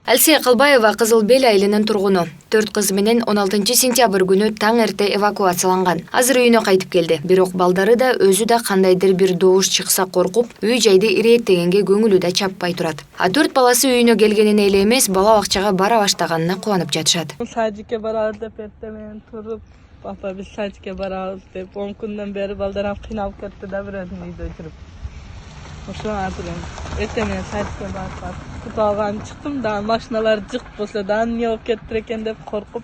Алсия Калбаева Кызыл Бел айылынын тургуну. 4 кызы менен 16 сентябрь күнү таң эрте эвакуацияланган. Азыр үйүнө кайтып келди. Бирок балдары да өзү да кандайдыр бир добуш чыкса коркуп, үй жайды ирээттегенге көңүлү да чаппай турат. А 4 баласы үйүнө келгенине эле эмес, бала бакчага бара баштаганына кубанып жатышат. Садикке барабыз деп эртең туруп, папа биз садикке барабыз деп 10 күндөн бери балдарым кыйналып кетти да бир өзүм үйдө жүрүп. Ошо азыр эртең садикке барып куталган чыктым да машиналар жык болсо да эмне болуп кетти экен деп коркуп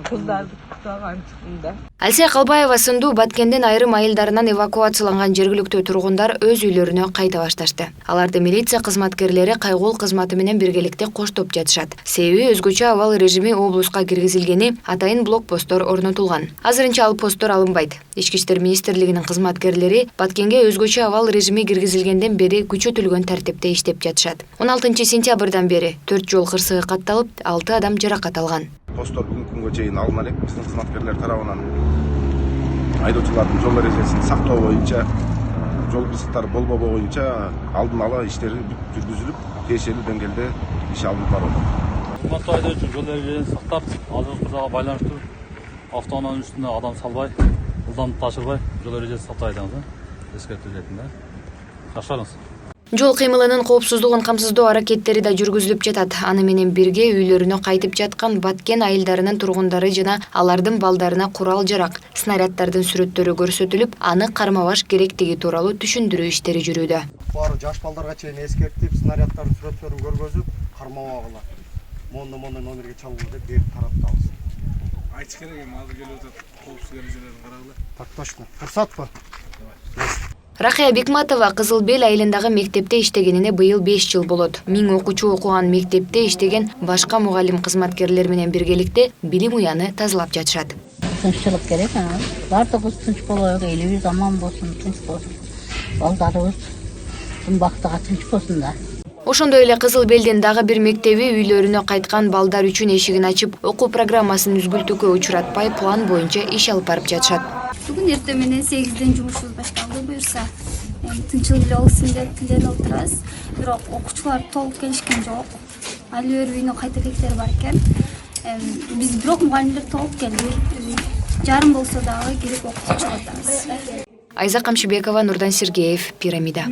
кыздарды куталган чыктым да. Алсия Калбаева сындуу Баткендин айрым айылдарынан эвакуацияланган жергиликтүү тургундар өз үйлөрүнө кайта башташты. Аларды милиция кызматкерлери кайгуул кызматы менен биргеликте коштоп жатышат. Себеби өзгөчө абал режими облуска киргизилгени, атайын блокпосттор орнотулган. Азырынча ал посттор алынбайт. Ички иштер министрлигинин кызматкерлери Баткенге өзгөчө абал режими киргизилгенден бери күчөтүлгөн тартипте иштеп жатышат. 16 сентябрдан бери 4 жол кырсыгы катталып, 6 адам жаракат алган. Посттор бүгүнкү күнгө чейин алына элек биздин кызматкерлер тарабынан айдоочулардын жол эрежесин сактоо боюнча, жол кырсыктары болбоо боюнча алдын ала иштери жүргүзүлүп, тиешелүү деңгээлде иш алынып барат. Кызматтуу айдоочу жол эрежесин сактап, азыркыга байланыштуу автоунаанын үстүнө адам салбай, ылдамдыкты ашырбай жол эрежесин сактап айдаңыз. Эскертүү ретинде. Кашарыңыз. Жол кыймылынын коопсуздугун камсыздоо аракеттери да жүргүзүлүп жатат. Аны менен бирге үйлөрүнө кайтып жаткан Баткен айылдарынын тургундары жана алардын балдарына курал-жарак, снаряддардын сүрөттөрү көрсөтүлүп, аны кармабаш керектиги тууралуу түшүндүрүү иштери жүрүүдө. Баары жаш балдарга чейин эскертип, снаряддардын сүрөттөрүн көргөзүп, кармабагыла. Мондо номерге чалгыла деп берип таратабыз. Айтыш керек эми азыр келип атат, коопсуздук эрежелерин карагыла. Так точно. Курсатпы? Рахия Бекматова Кызыл Бел айылындагы мектепте иштегенине быйыл 5 жыл болот. 1000 окуучу окуган мектепте иштеген башка мугалим кызматкерлер менен биргеликте билим уяны тазалап жатышат. Тынччылык керек, бардыгыбыз тынч болоюк, элибиз аман болсун, тынч болсун. Балдарыбыз бактыга тынч болсун да. Ошондой эле Кызыл Белдин дагы бир мектеби үйлөрүнө кайткан балдар үчүн эшигин ачып, окуу программасын үзгүлтүүгө учуратпай план боюнча иш алып барып жатышат. Бүгүн эртең менен 8ден жумушубуз башталды. Буюрса, тынчылык эле болсун деп тилеп отурабыз. Бирок окуучулар толук келишкен жок. Али бир үйүнө кайта кектер бар экен. Биз бирок мугалимдер толук келди. Жарым болсо дагы кирип окутуп чыгабыз. Айза Камшыбекова, Нурдан Сергеев, Пирамида.